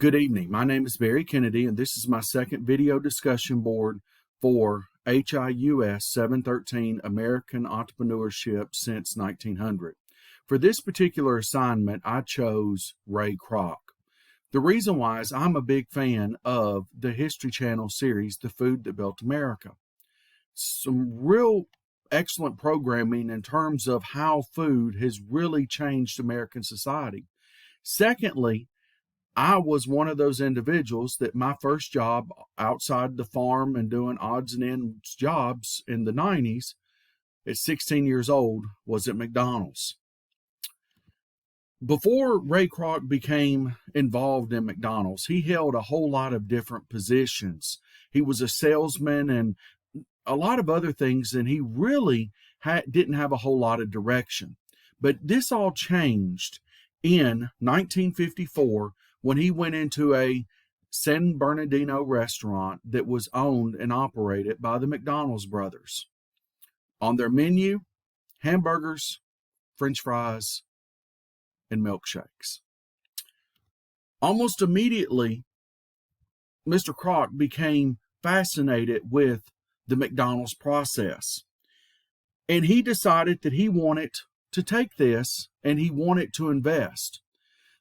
Good evening. My name is Barry Kennedy, and this is my second video discussion board for HIUS 713 American Entrepreneurship since 1900. For this particular assignment, I chose Ray Kroc. The reason why is I'm a big fan of the History Channel series, The Food That Built America. Some real excellent programming in terms of how food has really changed American society. Secondly, I was one of those individuals that my first job outside the farm and doing odds and ends jobs in the 90s at 16 years old was at McDonald's. Before Ray Kroc became involved in McDonald's, he held a whole lot of different positions. He was a salesman and a lot of other things, and he really didn't have a whole lot of direction. But this all changed in 1954 when he went into a San Bernardino restaurant that was owned and operated by the McDonald's brothers. On their menu, hamburgers, French fries, and milkshakes. Almost immediately, Mr. Kroc became fascinated with the McDonald's process. And he decided that he wanted to take this and he wanted to invest.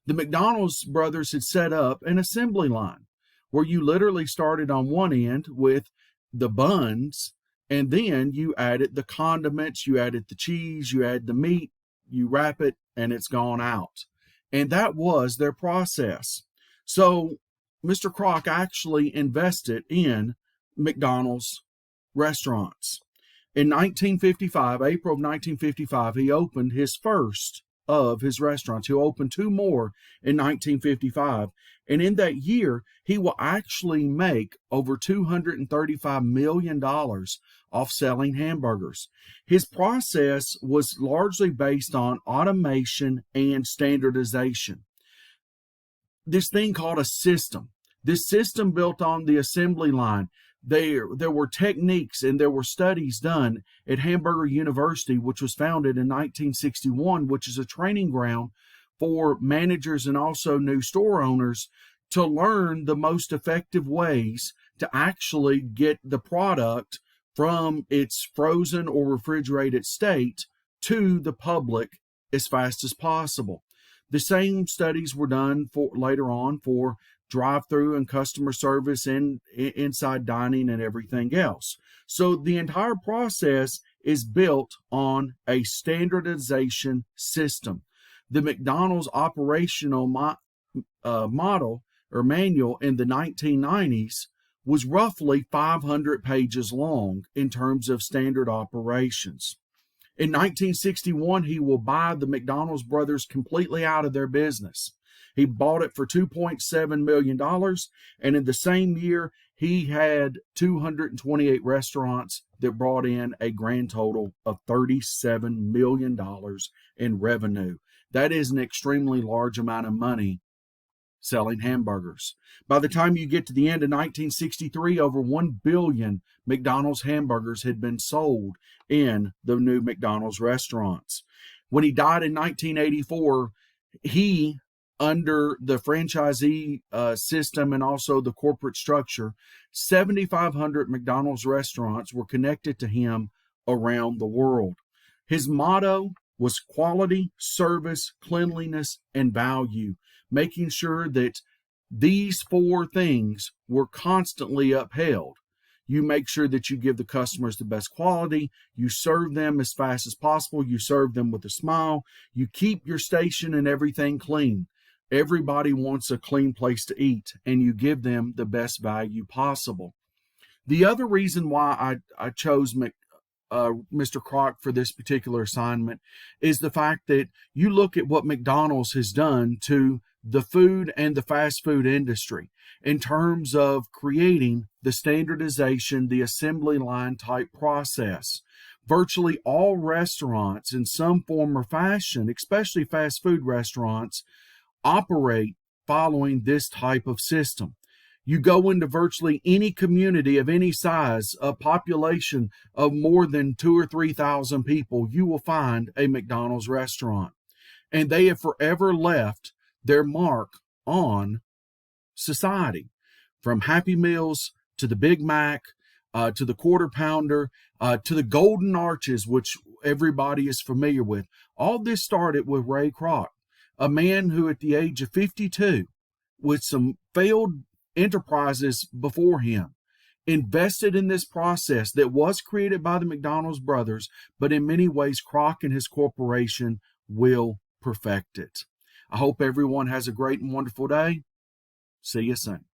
The McDonald's brothers had set up an assembly line where you literally started on one end with the buns, and then you added the condiments, you added the cheese, you add the meat, you wrap it, and it's gone out. And that was their process. So Mr. Kroc actually invested in McDonald's restaurants. In 1955, April of 1955, he opened his first of his restaurants. He'll open two more in 1955. And in that year, he will actually make over $235 million off selling hamburgers. His process was largely based on automation and standardization. This thing called a system. This system built on the assembly line. There were techniques and there were studies done at Hamburger University, which was founded in 1961, which is a training ground for managers and also new store owners to learn the most effective ways to actually get the product from its frozen or refrigerated state to the public as fast as possible. The same studies were done for later on for drive-through and customer service and inside dining and everything else. So the entire process is built on a standardization system. The McDonald's operational model or manual in the 1990s was roughly 500 pages long in terms of standard operations. In 1961, he will buy the McDonald's brothers completely out of their business. He bought it for $2.7 million, and in the same year, he had 228 restaurants that brought in a grand total of $37 million in revenue. That is an extremely large amount of money selling hamburgers. By the time you get to the end of 1963, over 1 billion McDonald's hamburgers had been sold in the new McDonald's restaurants. When he died in 1984, he, under the franchisee system and also the corporate structure, 7,500 McDonald's restaurants were connected to him around the world. His motto was quality, service, cleanliness, and value, making sure that these four things were constantly upheld. You make sure that you give the customers the best quality, you serve them as fast as possible, you serve them with a smile, you keep your station and everything clean. Everybody wants a clean place to eat, and you give them the best value possible. The other reason why I chose Mr. Kroc for this particular assignment is the fact that you look at what McDonald's has done to the food and the fast food industry in terms of creating the standardization, the assembly line type process. Virtually all restaurants in some form or fashion, especially fast food restaurants, operate following this type of system. You go into virtually any community of any size, a population of more than 2,000 or 3,000 people, you will find a McDonald's restaurant. And they have forever left their mark on society, from Happy Meals to the Big Mac, to the Quarter Pounder, to the Golden Arches, which everybody is familiar with. All this started with Ray Kroc, a man who at the age of 52, with some failed enterprises before him, invested in this process that was created by the McDonald's brothers, but in many ways Kroc and his corporation will perfect it. I hope everyone has a great and wonderful day. See you soon.